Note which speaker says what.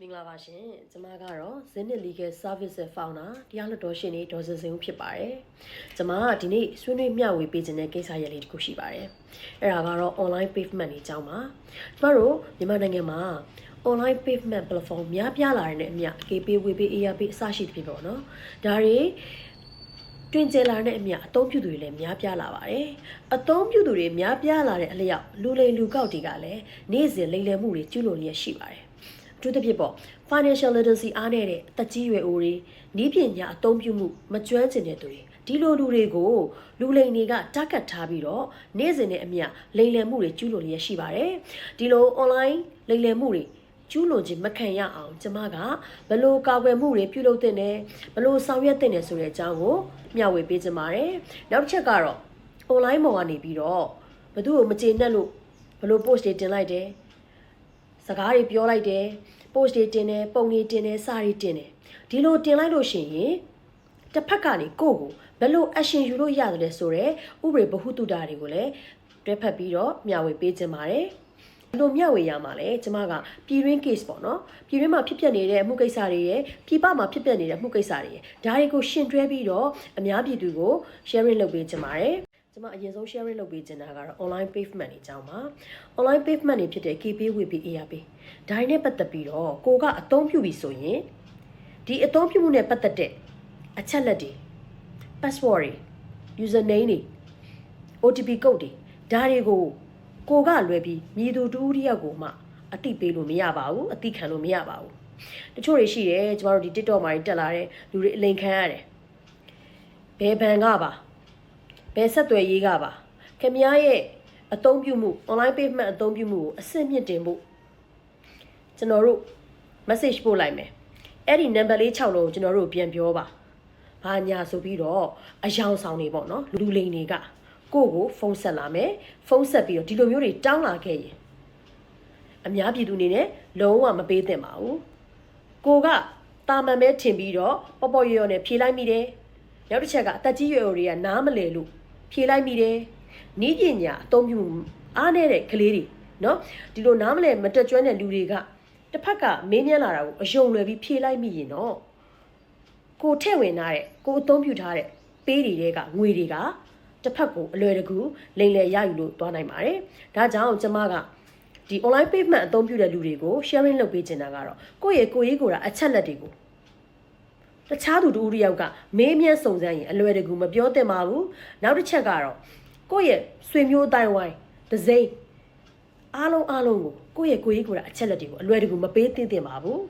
Speaker 1: မင်္ဂလာပါရှင်ကျွန်မကတော့ Zenith Legal Service Founder တရားလွှတ်တော်ရှင်နေဒေါ်စင်စင်ဦးဖြစ်ပါတယ်ကျွန်မကဒီနေ့ဆွေးနွေးမျှဝေပေးခြင်းတဲ့ကိစ္စရပ်လေးတစ်ခုရှိပါတယ်အဲ့ဒါကတော့ online payment တွေအကြောင်းပါကျွန်တော်တို့မြန်မာနိုင်ငံမှာ online payment platform များပြားလာတဲ့အမြ KPay WePay AirPay အစရှိသဖြင့်ပေါ့နော်ဒါတွေတွင်ကျလာတဲ့အမြအသုံးပြုသူတွေလည်းများပြားလာပါတယ်အသုံးပြုသူတွေများပြားလာတဲ့အလျောက်လူလိမ်လူကောက်တွေကလည်းနေ့စဉ်လိမ်လည်မှုတွေကျူးလွန်လျက်ရှိပါတယ်အထူးသဖြင့်ပေါ့ financial literacy အားနည်းတဲ့တက်ကြီးရွယ်အိုတွေနည်းပညာအသုံးပြုမှုမကျွမ်းကျင်တဲ့သူတွေဒီလိုလူတွေကိုလူလိမ်တွေက target ထားပြီးတော့နေ့စဉ်နဲ့အမျှလိမ်လည်မှုတွေကျူးလွန်လျက်ရှိပါတယ်ဒီလို online လိမ်လည်မှုတွေကျူးလွန်ခြင်းမခံရအောင်ကျမကဘယ်လိုကာကွယ်မှုတွေပြုလုပ်သင့်တယ်ဘယ်လိုဆောင်ရွက်သင့်တယ်ဆိုတဲ့အကြောင်းကိုမျှဝေပေးခြင်းပါတယ်နောက်တစ်ချက်ကတော့ online ပေါ်ကနေပြီးတော့ဘယ်သူ့ကိုမကျေနပ်လို့ဘယ်လို post တွေတင်လိုက်တယ်စကားတွေပြောလိုက်တယ် post တွေတင်တယ်ပုံတွေတင်တယ်စာတွေတင်တယ်ဒီလိုတင်လိုက်လို့ရှိရင်တစ်ဖက်ကနေကိုယ့်ကိုဘယ်လို action ယူလို့ရတယ်လဲဆိုတော့ဥပဒေဗဟုသုတတွေကိုလည်းတွဲဖက်ပြီးတော့မျှဝေပေးခြင်းပါတယ်ဘယ်လိုမျှဝေရမှာလဲကျမကပြည်တွင်း case ပေါ့နော်ပြည်တွင်းမှာဖြစ်ပျက်နေတဲ့အမှုကိစ္စတွေရယ်ပြည်ပမှာဖြစ်ပျက်နေတဲ့အမှုကိစ္စတွေရယ်ဒါတွေကိုရှင်းတွဲပြီးတော့အများပြည်သူကို sharing လုပ်ပေးခြင်းပါတယ်ကျွန်မအရင်ဆုံး sharing လုပ်ပေးခြင်းတာကတော့ online payment တွေအကြောင်းပါ online payment တွေဖြစ်တဲ့ KPay WePay AirPay ဒါတွေနဲ့ပတ်သက်ပြီးတော့ကိုကအသုံးပြုပြီဆိုရင်ဒီအသုံးပြုမှုနဲ့ပတ်သက်တဲ့အချက်လက်တွေ password တွေ username တွေ OTP code တွေဒါတွေကိုကိုကလွယ်ပြီးမြည်သူတူဦးတယောက်ကိုမှအသိပေးလို့မရပါဘူးအသိခံလို့မရပါဘူးတချို့တွေရှိတယ်ကျမတို့ဒီ TikTok မှာတက်လာတဲ့လူတွေအလိန်ခံရတယ်ဘယ်ဘဏ်ကပါဘယ်ဆက်သွယ်ရေးကပါခင်ဗျားရဲ့အသုံးပြုမှု online payment အသုံးပြုမှုကိုအဆင့်မြင့်တင်ဖို့ကျွန်တော်တို့ message ပို့လိုက်မယ်အဲ့ဒီ number လေး6လုံးကိုကျွန်တော်တို့ပြန်ပြောပါဘာညာဆိုပြီးတော့အယောင်ဆောင်နေပေါ့နော်လူလိမ်တွေကကိုဖုန်းဆက်လာမယ်ဖုန်းဆက်ပြီးတော့ဒီလိုမျိုးတွေတောင်းလာခဲ့ရင်အများပြည်သူအနေနဲ့လုံးဝမပေးသင့်ပါဘူးကိုကတာမန်ပဲထင်ပြီးတော့ပေါ့ပေါ့ရော်နဲ့ဖြေလိုက်မိတယ်နောက်တစ်ချက်ကအသက်ကြီးရွယ်အိုတွေကနားမလည်လို့ဖြေလိုက်မိတယ်နီးပညာအသုံးပြုအားနည်းတဲ့ကလေးတွေနော်ဒီလိုနားမလည်မတက်ကျွမ်းတဲ့လူတွေကတစ်ဖက်ကမင်းမြန်းလာတာကိုအယုံလွယ်ပြီးဖြေလိုက်မိရင်တော့ကိုထည့်ဝင်ထားတဲ့ကိုအသုံးပြုထားတဲ့ပေးတွေကငွေတွေကတစ်ဖက်ကိုအလွယ်တကူလိမ်လည်ရယူလို့သွားနိုင်ပါတယ်ဒါကြောင့်ကျမကဒီ online payment အသုံးပြုတဲ့လူတွေကို sharing လုပ်ပေးချင်တာကတော့ကိုယ့်ရဲ့ကိုယ်အချက်လက်တွေကိုတခြားသူတူတယောက်ကမေးမြန်းစုံစမ်းရင်အလွယ်တကူမပြောသင့်ပါဘူးနောက်တစ်ချက်ကတော့ကိုယ့်ရဲ့ဆွေမျိုးအတိုင်းဝိုင်းဒဇိမ့်အားလုံးကိုကိုယ့်ရဲ့ကိုယ်အချက်လက်တွေကိုအလွယ်တကူမပေးသင့်ပါဘူး